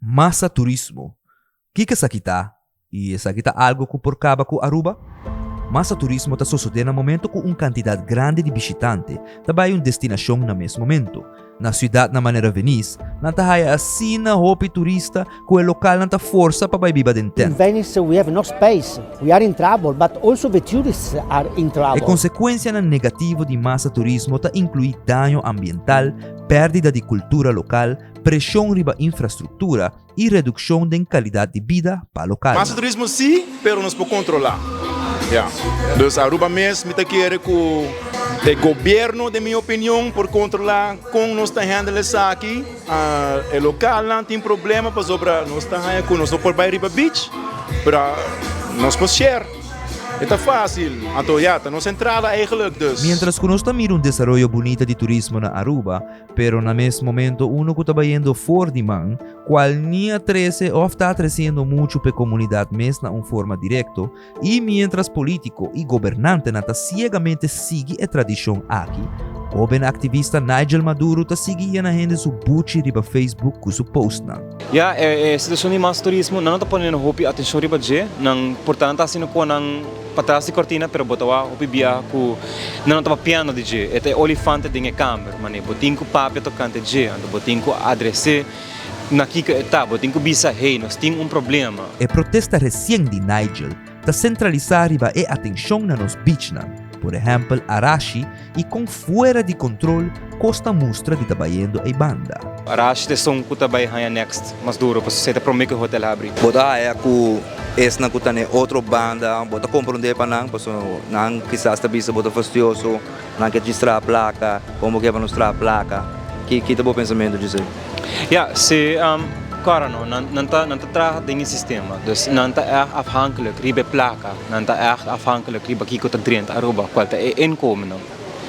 Masa turismo. Kika sa kita, e sa kita algo que porcaba com Aruba? Masa turismo está sucedendo no momento com uma quantidade grande de visitantes, também uma destinação no mesmo momento. Na cidade na maneira Venice, não tá assim na roupa turista, que o local não tá força para vai viver dentro. In Venice we have no space. We are in trouble, but also the tourists are in trouble. E consequência negativa de massa turismo tá inclui dano ambiental, perda de cultura local, pressão riba infraestrutura e redução de qualidade de vida para local. Massa turismo sim, pero nós podemos controlar. Yeah. Dus Aruba mesmo me quer que o governo, de minha opinião, por controlar como nós estamos handling isso aqui, o local não tem problema para sobre nós estamos com nós não podemos ir para beach, para nós podemos share. É fácil, então já está nos entrada eigenlijk dus. Mientras que nós estamos desarrollo bonito de turismo na Aruba, pero na mesmo momento uno que está indo fora de man, qual nem cresce ou está crescendo muito para a comunidade mesmo na forma direta, e mientras político e governante nata ciegamente sigue a tradição aqui. O ben activista Nigel Maduro está seguindo na gente su buchi riba Facebook com su post na. Ja, situação de massa turismo não está ponendo hopi atenção riba je, não portanto assim com não patas de cortina pero botawa hopi bia ku não estava piano de je, é olifante de câmera, mane botinco papel tocante je, ando botinco adresse na kika etapa, botinco bisa hey, nós tem problema. A protesta recém de Nigel está centralizar riba a atenção na nos beach na. Por exemplo, Arashi, e com fora de controle, costa mostra de trabalhando a banda. Arashi te som kuta bay haya next, mas duro, para você prometer que o hotel abre. Boda é que esse não kuta ne outra banda, boda compreender para não, porque não quizás tabisa boda fastidioso, não quer registrar a placa, como que vai mostrar a placa, que tá bom pensamento dizer. Ja, se cara não tá traga ding sistema, dus não tá afhankelijk ribe placa, não tá afhankelijk ribe kiko tá drenta Aruba, qual tá inkomen não.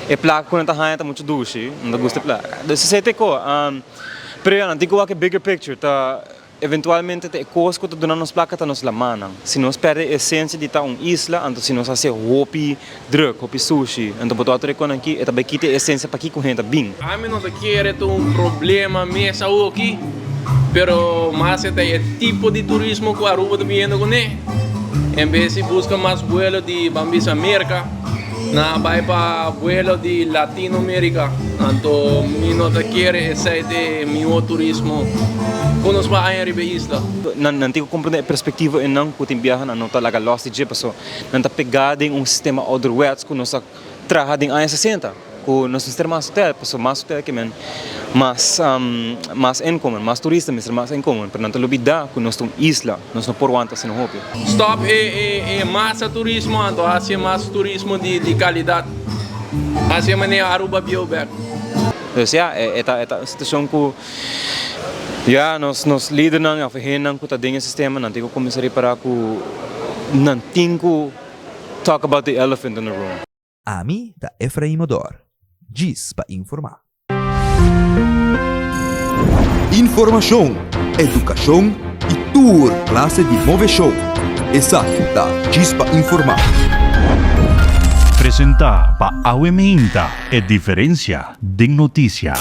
E placa quando tá hanya tá muito dushi, não gosta placa. Dus se te ko, pero não digo que bigger picture tá eventualmente te coisa que tá nos placa tá nos lamana. Se nós perde a essência de tá isla, então se nós fazer hopi druk, hopi sushi, então botar outro recon aqui, é também quita a essência para que com gente bem. A mim não quer ter problema mesa aqui. Pero más este tipo de turismo que Aruba está viendo con él. En vez de buscar más vuelos de Bambis América, na vai para vuelos de Latinoamérica. Então, mi no te quiere ese de mi turismo. Quando va a ir isla. Não tenho compreender a perspectiva e não que tem viajar não tá laga lost de pessoa. Não tá pegado em sistema otherwise que nós traga em anos 60. Que nós temos mais hotel, pessoa mais hotel que men. Mas income, mais turista, mais income. Portanto, lo bida que nós temos isla, nós não porwanta se não hopi. Stop massa turismo, então assim mais turismo de qualidade. Assim maneira Aruba bioback. Então, é situação que nós líder não afirmam que tá dentro do sistema, não tem que começar a parar que não tem que talk about the elephant in the room. A mim da Efraim Odor. Diz para informar. Informação, educação e tour classe de Move Show. Essa da Diz para informar. Presenta para Aumentar a diferença de notícia.